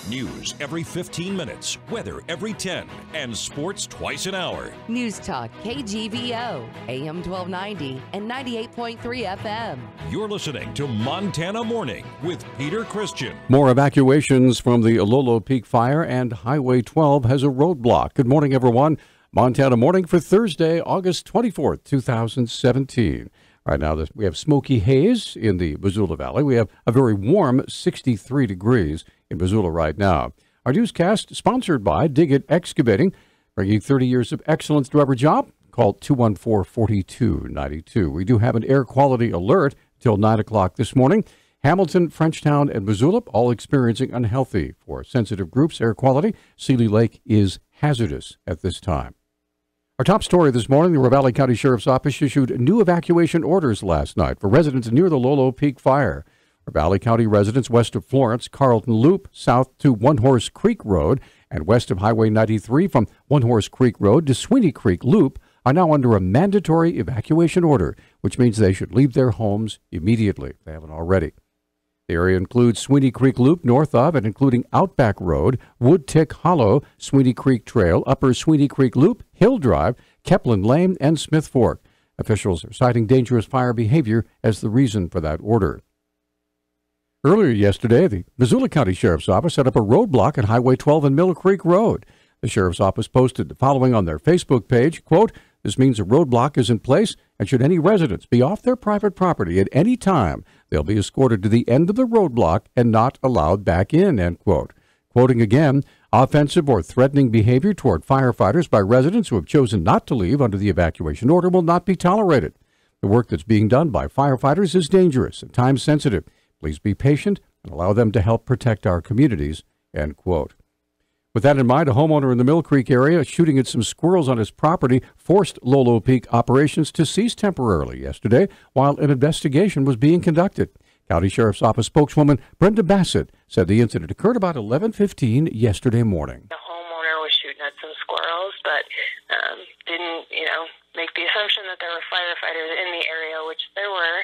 News every 15 minutes, weather every 10, and sports twice an hour. Newstalk, KGVO, AM 1290 and 98.3 FM. You're listening to Montana Morning with Peter Christian. More evacuations from the Lolo Peak fire, and Highway 12 has a roadblock. Good morning, everyone. Montana Morning for Thursday, August 24th, 2017. Right now, we have smoky haze in the Missoula Valley. We have a very warm 63 degrees in Missoula right now. Our newscast sponsored by Dig It Excavating, bringing 30 years of excellence to every job. Call 214-4292. We do have an air quality alert till 9 o'clock this morning. Hamilton, Frenchtown, and Missoula all experiencing unhealthy. For sensitive groups, air quality, Seeley Lake is hazardous at this time. Our top story this morning, the Ravalli County Sheriff's Office issued new evacuation orders last night for residents near the Lolo Peak fire. Ravalli County residents west of Florence, Carlton Loop, south to One Horse Creek Road, and west of Highway 93 from One Horse Creek Road to Sweeney Creek Loop are now under a mandatory evacuation order, which means they should leave their homes immediately if they haven't already. The area includes Sweeney Creek Loop north of and including Outback Road, Wood Tick Hollow, Sweeney Creek Trail, Upper Sweeney Creek Loop, Hill Drive, Kepland Lane, and Smith Fork. Officials are citing dangerous fire behavior as the reason for that order. Earlier yesterday, the Missoula County Sheriff's Office set up a roadblock at Highway 12 and Mill Creek Road. The Sheriff's Office posted the following on their Facebook page, quote, "This means a roadblock is in place, and should any residents be off their private property at any time, they'll be escorted to the end of the roadblock and not allowed back in," end quote. Quoting again, "Offensive or threatening behavior toward firefighters by residents who have chosen not to leave under the evacuation order will not be tolerated. The work that's being done by firefighters is dangerous and time-sensitive. Please be patient and allow them to help protect our communities," end quote. With that in mind, a homeowner in the Mill Creek area shooting at some squirrels on his property forced Lolo Peak operations to cease temporarily yesterday while an investigation was being conducted. County Sheriff's Office spokeswoman Brenda Bassett said the incident occurred about 11:15 yesterday morning. The homeowner was shooting at some squirrels, but didn't, make the assumption that there were firefighters in the area, which there were.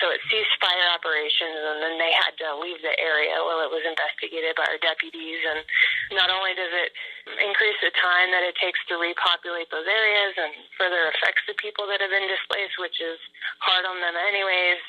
So it ceased fire operations, and then they had to leave the area while it was investigated by our deputies. And not only does it increase the time that it takes to repopulate those areas and further affects the people that have been displaced, which is hard on them anyways,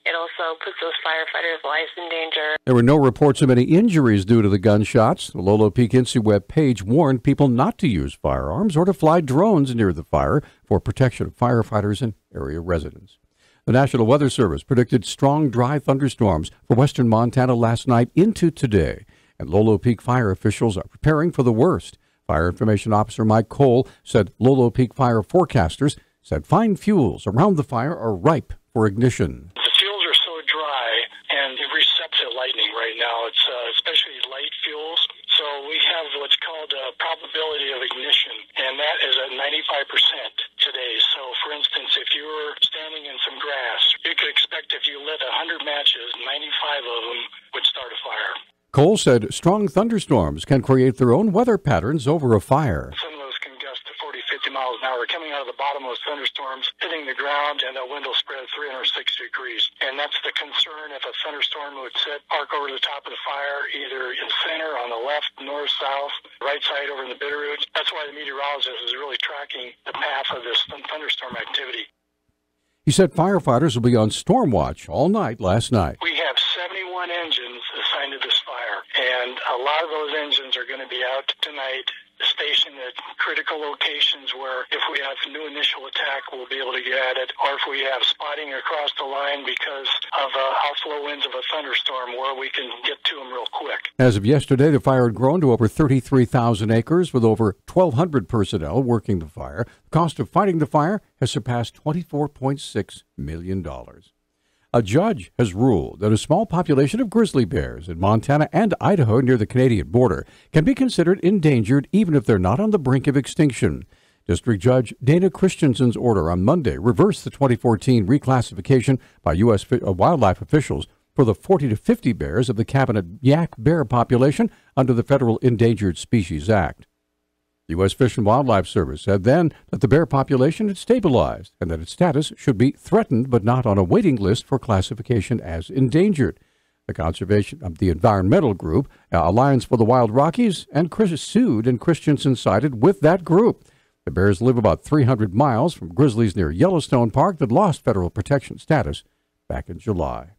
it also puts those firefighters' lives in danger. There were no reports of any injuries due to the gunshots. The Lolo Peak InsyWeb page warned people not to use firearms or to fly drones near the fire for protection of firefighters and area residents. The National Weather Service predicted strong, dry thunderstorms for western Montana last night into today, and Lolo Peak fire officials are preparing for the worst. Fire Information Officer Mike Cole said Lolo Peak fire forecasters said fine fuels around the fire are ripe for ignition. The fuels are so dry and receptive lightning right now. It's especially light fuels. So we have what's called a probability of ignition, and that is at 95% today. So, for instance, if you were standing in some grass, you could expect if you lit 100 matches, 95 of them would start a fire. Cole said strong thunderstorms can create their own weather patterns over a fire. Some of those can gust to 40, 50 miles an hour, coming out of the bottom of those thunderstorms, hitting the ground, and that wind will spread 360 degrees. And that's the concern if a thunderstorm would arc over the top of the fire, either in center, on the left, north, south, right side over in the Bitterroots. That's why the meteorologist is really tracking the path of this thunderstorm activity. He said firefighters will be on storm watch all night last night. We have 71 engines assigned to this fire, and a lot of those engines are going to be out tonight, stationed at critical locations where if we have a new initial attack, we'll be able to get at it, or if we have spotting across the line because of outflow winds of a thunderstorm where we can get to them real quick. As of yesterday, the fire had grown to over 33,000 acres with over 1,200 personnel working the fire. The cost of fighting the fire has surpassed $24.6 million. A judge has ruled that a small population of grizzly bears in Montana and Idaho near the Canadian border can be considered endangered even if they're not on the brink of extinction. District Judge Dana Christensen's order on Monday reversed the 2014 reclassification by U.S. wildlife officials for the 40 to 50 bears of the Cabinet yak bear population under the Federal Endangered Species Act. The U.S. Fish and Wildlife Service said then that the bear population had stabilized and that its status should be threatened but not on a waiting list for classification as endangered. The environmental group, Alliance for the Wild Rockies, and sued, and Christensen sided with that group. The bears live about 300 miles from grizzlies near Yellowstone Park that lost federal protection status back in July.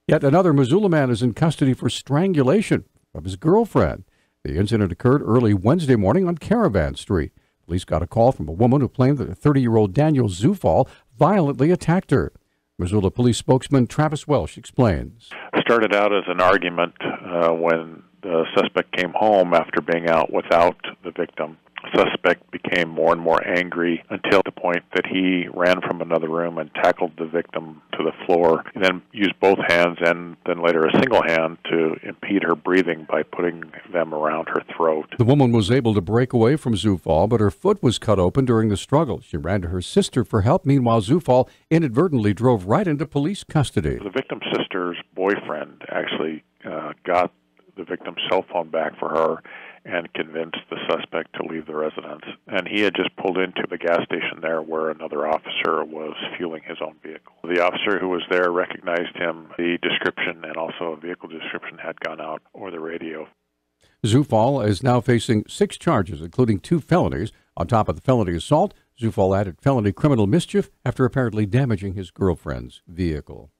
Yet another Missoula man is in custody for strangulation of his girlfriend. The incident occurred early Wednesday morning on Caravan Street. Police got a call from a woman who claimed that a 30-year-old Daniel Zufall violently attacked her. Missoula police spokesman Travis Welsh explains. It started out as an argument when the suspect came home after being out without the victim. The suspect became more and more angry until the point that he ran from another room and tackled the victim to the floor, and then used both hands and then later a single hand to impede her breathing by putting them around her throat. The woman was able to break away from Zufall, but her foot was cut open during the struggle. She ran to her sister for help. Meanwhile, Zufall inadvertently drove right into police custody. The victim's sister's boyfriend actually got the victim's cell phone back for her and convinced the suspect to leave the residence. And he had just pulled into the gas station there where another officer was fueling his own vehicle. The officer who was there recognized him. The description and also a vehicle description had gone out over the radio. Zufall is now facing 6 charges, including 2 felonies. On top of the felony assault, Zufall added felony criminal mischief after apparently damaging his girlfriend's vehicle.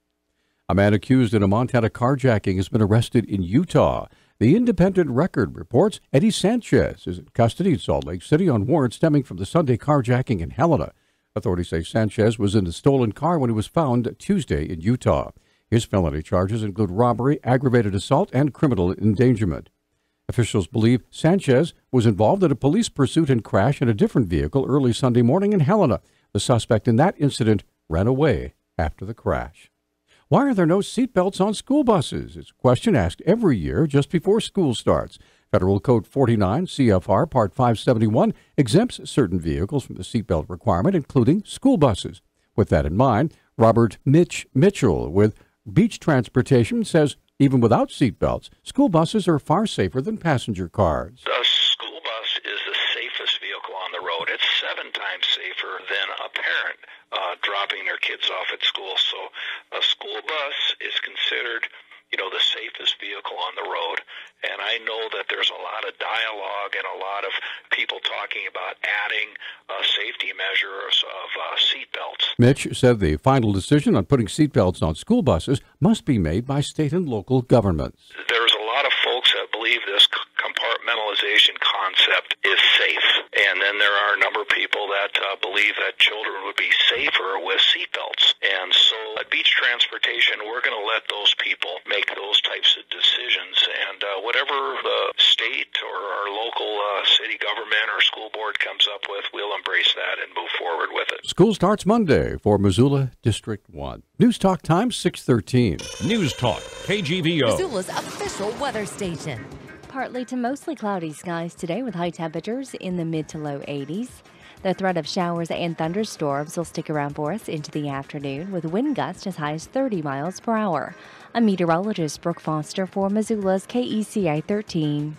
A man accused in a Montana carjacking has been arrested in Utah. The Independent Record reports Eddie Sanchez is in custody in Salt Lake City on warrants stemming from the Sunday carjacking in Helena. Authorities say Sanchez was in the stolen car when he was found Tuesday in Utah. His felony charges include robbery, aggravated assault, and criminal endangerment. Officials believe Sanchez was involved in a police pursuit and crash in a different vehicle early Sunday morning in Helena. The suspect in that incident ran away after the crash. Why are there no seatbelts on school buses? It's a question asked every year just before school starts. Federal Code 49 CFR Part 571 exempts certain vehicles from the seatbelt requirement, including school buses. With that in mind, Robert Mitchell with Beach Transportation says even without seatbelts, school buses are far safer than passenger cars. A school bus is the safest vehicle on the road. It's 7 times safer than a parent dropping their kids off at school. So a school bus is considered, the safest vehicle on the road. And I know that there's a lot of dialogue and a lot of people talking about adding safety measures of seatbelts. Mitch said the final decision on putting seatbelts on school buses must be made by state and local governments. There's a lot of folks that believe this compartmentalization concept is safe. And then there are a number of people that believe that children would be safer with seatbelts. And so at Beach Transportation, we're going to let those people make those types of decisions. And whatever the state or our local city government or school board comes up with, we'll embrace that and move forward with it. School starts Monday for Missoula District 1. Newstalk time 6:13. Newstalk, KGVO. Missoula's official weather station. Partly to mostly cloudy skies today with high temperatures in the mid to low 80s. The threat of showers and thunderstorms will stick around for us into the afternoon with wind gusts as high as 30 miles per hour. I'm meteorologist Brooke Foster for Missoula's KECI 13.